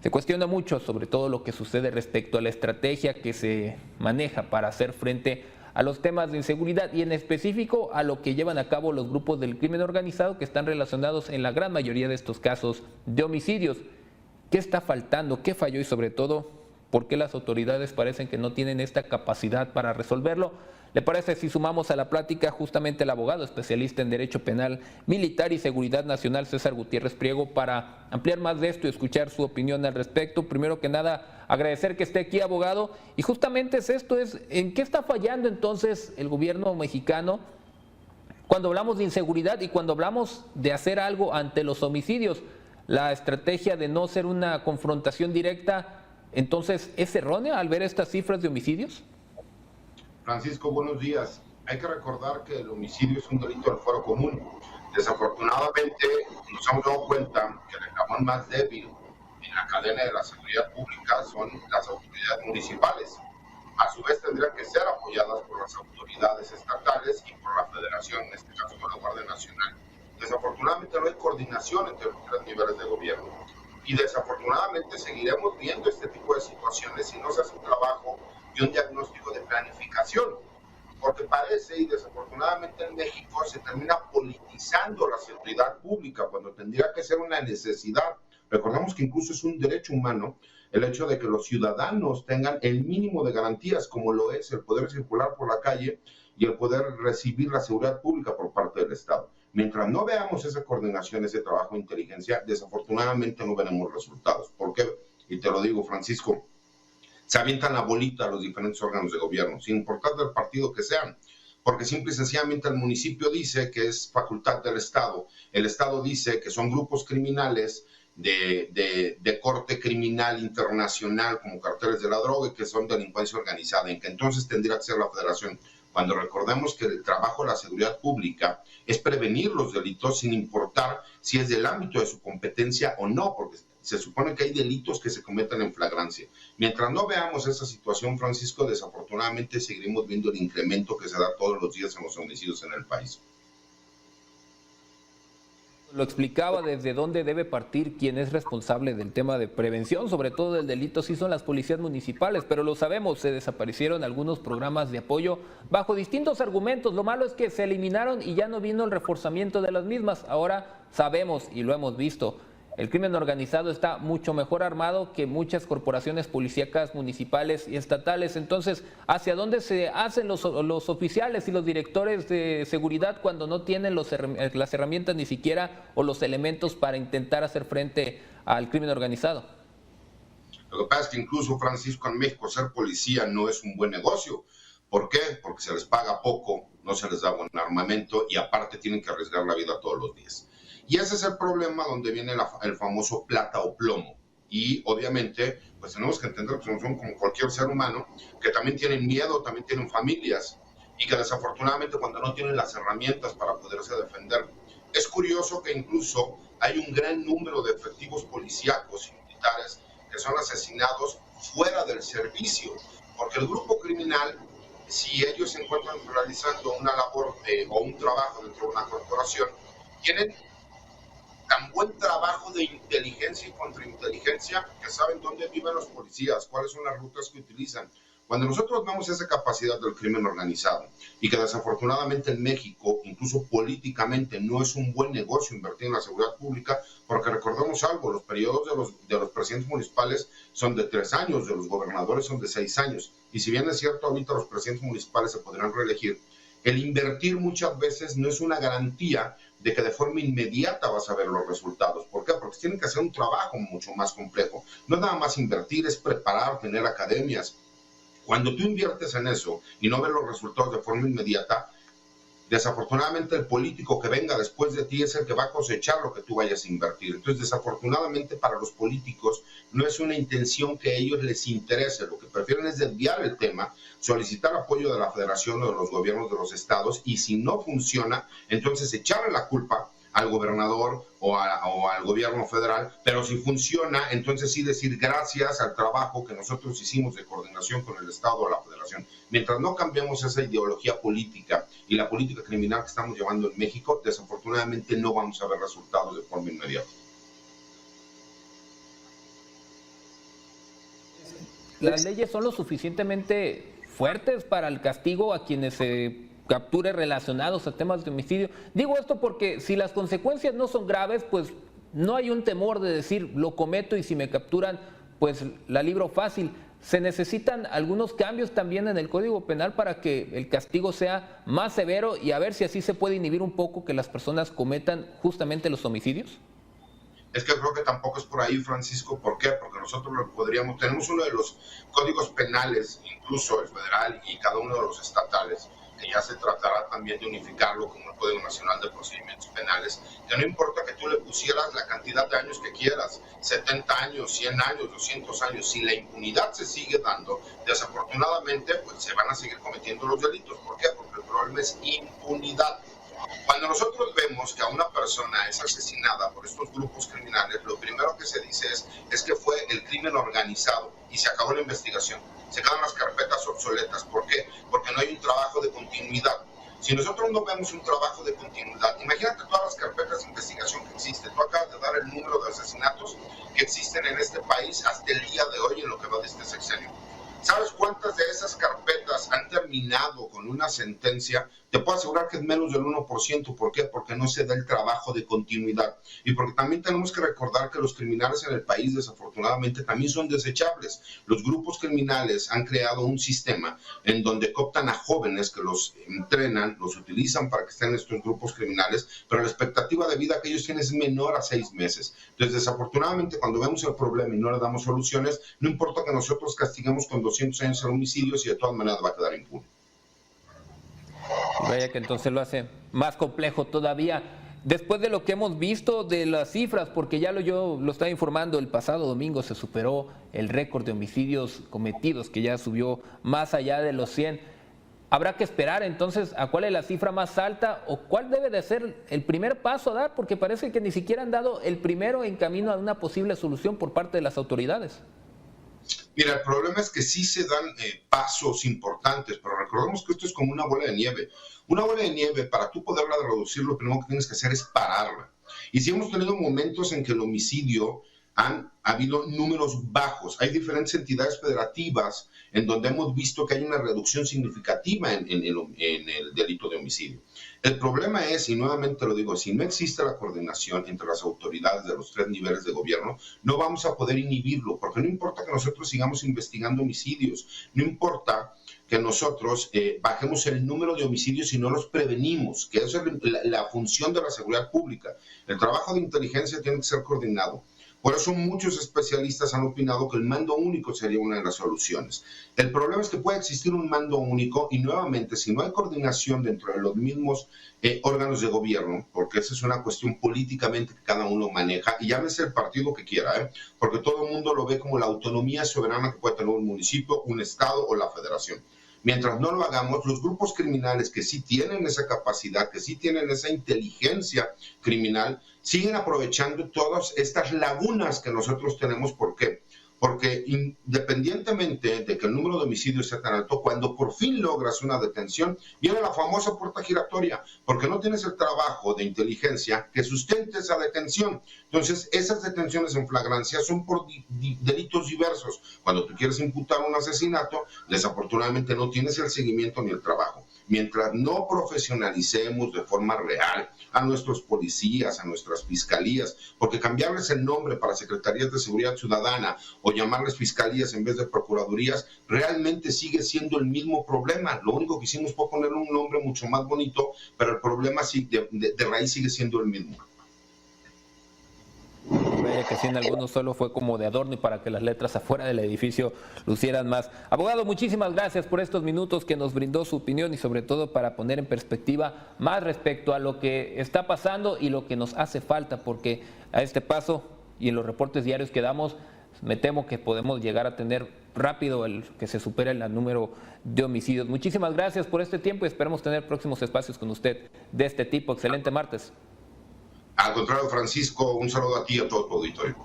Se cuestiona mucho sobre todo lo que sucede respecto a la estrategia que se maneja para hacer frente a los temas de inseguridad y en específico a lo que llevan a cabo los grupos del crimen organizado que están relacionados en la gran mayoría de estos casos de homicidios. ¿Qué está faltando? ¿Qué falló? Y sobre todo, ¿por qué las autoridades parecen que no tienen esta capacidad para resolverlo? ¿Le parece si sumamos a la plática justamente el abogado especialista en Derecho Penal Militar y Seguridad Nacional, César Gutiérrez Priego, para ampliar más de esto y escuchar su opinión al respecto? Primero que nada, agradecer que esté aquí, abogado. Y justamente ¿en qué está fallando entonces el gobierno mexicano cuando hablamos de inseguridad y cuando hablamos de hacer algo ante los homicidios? La estrategia de no ser una confrontación directa, entonces, ¿es errónea al ver estas cifras de homicidios? Francisco, buenos días. Hay que recordar que el homicidio es un delito del fuero común. Desafortunadamente, nos hemos dado cuenta que el eslabón más débil en la cadena de la seguridad pública son las autoridades municipales. A su vez, tendrían que ser apoyadas por las autoridades estatales y por la federación, en este caso por la Guardia Nacional. Desafortunadamente, no hay coordinación entre los tres niveles de gobierno. Y desafortunadamente seguiremos viendo este tipo de situaciones si no se hace un trabajo y un diagnóstico de planificación, porque parece, y desafortunadamente en México, se termina politizando la seguridad pública cuando tendría que ser una necesidad. Recordemos que incluso es un derecho humano el hecho de que los ciudadanos tengan el mínimo de garantías, como lo es el poder circular por la calle y el poder recibir la seguridad pública por parte del Estado. Mientras no veamos esa coordinación, ese trabajo de inteligencia, desafortunadamente no veremos resultados. ¿Por qué? Y te lo digo, Francisco, se avientan la bolita a los diferentes órganos de gobierno, sin importar del partido que sean, porque simple y sencillamente el municipio dice que es facultad del Estado, el Estado dice que son grupos criminales de corte criminal internacional como carteles de la droga y que son delincuencia organizada, en que entonces tendría que ser la federación, cuando recordemos que el trabajo de la seguridad pública es prevenir los delitos sin importar si es del ámbito de su competencia o no, porque se supone que hay delitos que se cometen en flagrancia. Mientras no veamos esa situación, Francisco, desafortunadamente seguiremos viendo el incremento que se da todos los días en los homicidios en el país. Lo explicaba desde dónde debe partir quien es responsable del tema de prevención, sobre todo del delito, sí son las policías municipales, pero lo sabemos, se desaparecieron algunos programas de apoyo bajo distintos argumentos. Lo malo es que se eliminaron y ya no vino el reforzamiento de las mismas. Ahora sabemos y lo hemos visto, el crimen organizado está mucho mejor armado que muchas corporaciones policíacas municipales y estatales. Entonces, ¿hacia dónde se hacen los oficiales y los directores de seguridad cuando no tienen las herramientas ni siquiera o los elementos para intentar hacer frente al crimen organizado? Lo que pasa es que incluso, Francisco, en México ser policía no es un buen negocio. ¿Por qué? Porque se les paga poco, no se les da buen armamento y aparte tienen que arriesgar la vida todos los días. Y ese es el problema donde viene el famoso plata o plomo. Y obviamente, pues tenemos que entender que son como cualquier ser humano, que también tienen miedo, también tienen familias, y que desafortunadamente cuando no tienen las herramientas para poderse defender. Es curioso que incluso hay un gran número de efectivos policíacos y militares que son asesinados fuera del servicio, porque el grupo criminal, si ellos se encuentran realizando una labor o un trabajo dentro de una corporación, tienen tan buen trabajo de inteligencia y contrainteligencia que saben dónde viven los policías, cuáles son las rutas que utilizan. Cuando nosotros vemos esa capacidad del crimen organizado y que desafortunadamente en México, incluso políticamente, no es un buen negocio invertir en la seguridad pública, porque recordemos algo, los periodos de los presidentes municipales son de 3 años, de los gobernadores son de 6 años, y si bien es cierto ahorita los presidentes municipales se podrán reelegir, el invertir muchas veces no es una garantía de que de forma inmediata vas a ver los resultados. ¿Por qué? Porque tienen que hacer un trabajo mucho más complejo. No es nada más invertir, es preparar, tener academias. Cuando tú inviertes en eso y no ves los resultados de forma inmediata, desafortunadamente el político que venga después de ti es el que va a cosechar lo que tú vayas a invertir. Entonces, desafortunadamente para los políticos no es una intención que a ellos les interese, lo que prefieren es desviar el tema, solicitar apoyo de la federación o de los gobiernos de los estados, y si no funciona, entonces echarle la culpa al gobernador o al gobierno federal, pero si funciona, entonces sí decir gracias al trabajo que nosotros hicimos de coordinación con el Estado o la Federación. Mientras no cambiemos esa ideología política y la política criminal que estamos llevando en México, desafortunadamente no vamos a ver resultados de forma inmediata. las leyes son lo suficientemente fuertes para el castigo a quienes se capture relacionados a temas de homicidio. Digo esto porque si las consecuencias no son graves, pues no hay un temor de decir lo cometo y si me capturan, pues la libro fácil. ¿Se necesitan algunos cambios también en el Código Penal para que el castigo sea más severo y a ver si así se puede inhibir un poco que las personas cometan justamente los homicidios? Es que creo que tampoco es por ahí, Francisco. ¿Por qué? Porque nosotros tenemos uno de los códigos penales, incluso el federal y cada uno de los estatales, que ya se tratará también de unificarlo como el Código Nacional de Procedimientos Penales, que no importa que tú le pusieras la cantidad de años que quieras, 70 años, 100 años, 200 años, si la impunidad se sigue dando, desafortunadamente, pues se van a seguir cometiendo los delitos. ¿Por qué? Porque el problema es impunidad. Cuando nosotros vemos que a una persona es asesinada por estos grupos criminales, lo primero que se dice es que fue el crimen organizado y se acabó la investigación. Se quedan las carpetas obsoletas. ¿Por qué? Porque no hay un trabajo de continuidad. Si nosotros no vemos un trabajo de continuidad, imagínate todas las carpetas de investigación que existen. Tú acabas de dar el número de asesinatos que existen en este país hasta el día de hoy en lo que va de este sexenio. ¿Sabes cuántas de esas carpetas han terminado con una sentencia? Te puedo asegurar que es menos del 1%. ¿Por qué? Porque no se da el trabajo de continuidad. Y porque también tenemos que recordar que los criminales en el país, desafortunadamente, también son desechables. Los grupos criminales han creado un sistema en donde cooptan a jóvenes que los entrenan, los utilizan para que estén en estos grupos criminales, pero la expectativa de vida que ellos tienen es menor a 6 meses. Entonces, desafortunadamente, cuando vemos el problema y no le damos soluciones, no importa que nosotros castiguemos con 200 años el homicidio, si de todas maneras va a quedar impune. Vaya que entonces lo hace más complejo todavía. Después de lo que hemos visto de las cifras, porque ya yo lo estaba informando, el pasado domingo se superó el récord de homicidios cometidos, que ya subió más allá de los 100. Habrá que esperar entonces a cuál es la cifra más alta o cuál debe de ser el primer paso a dar, porque parece que ni siquiera han dado el primero en camino a una posible solución por parte de las autoridades. Mira, el problema es que sí se dan pasos importantes, pero recordemos que esto es como una bola de nieve. Una bola de nieve, para tú poderla reducir, lo primero que tienes que hacer es pararla. Y si hemos tenido momentos en que el homicidio han habido números bajos. Hay diferentes entidades federativas en donde hemos visto que hay una reducción significativa en el delito de homicidio. El problema es, y nuevamente lo digo, si no existe la coordinación entre las autoridades de los 3 niveles de gobierno, no vamos a poder inhibirlo, porque no importa que nosotros sigamos investigando homicidios, no importa que nosotros bajemos el número de homicidios si no los prevenimos, que esa es la función de la seguridad pública. El trabajo de inteligencia tiene que ser coordinado. Por eso muchos especialistas han opinado que el mando único sería una de las soluciones. El problema es que puede existir un mando único y nuevamente si no hay coordinación dentro de los mismos órganos de gobierno, porque esa es una cuestión políticamente que cada uno maneja, y llámese el partido que quiera, porque todo el mundo lo ve como la autonomía soberana que puede tener un municipio, un estado o la federación. Mientras no lo hagamos, los grupos criminales que sí tienen esa capacidad, que sí tienen esa inteligencia criminal, siguen aprovechando todas estas lagunas que nosotros tenemos. ¿Por qué? Porque independientemente de que el número de homicidios sea tan alto, cuando por fin logras una detención, viene la famosa puerta giratoria, porque no tienes el trabajo de inteligencia que sustente esa detención. Entonces, esas detenciones en flagrancia son por delitos diversos. Cuando tú quieres imputar un asesinato, desafortunadamente no tienes el seguimiento ni el trabajo. Mientras no profesionalicemos de forma real a nuestros policías, a nuestras fiscalías, porque cambiarles el nombre para Secretarías de Seguridad Ciudadana o llamarles fiscalías en vez de procuradurías, realmente sigue siendo el mismo problema. Lo único que hicimos fue ponerle un nombre mucho más bonito, pero el problema de raíz sigue siendo el mismo. Vaya que sí, en algunos solo fue como de adorno y para que las letras afuera del edificio lucieran más. Abogado, muchísimas gracias por estos minutos que nos brindó su opinión y sobre todo para poner en perspectiva más respecto a lo que está pasando y lo que nos hace falta, porque a este paso y en los reportes diarios que damos, me temo que podemos llegar a tener rápido el que se supere el número de homicidios. Muchísimas gracias por este tiempo y esperamos tener próximos espacios con usted de este tipo. Excelente martes. Al contrario, Francisco, un saludo a ti y a todo tu auditorio.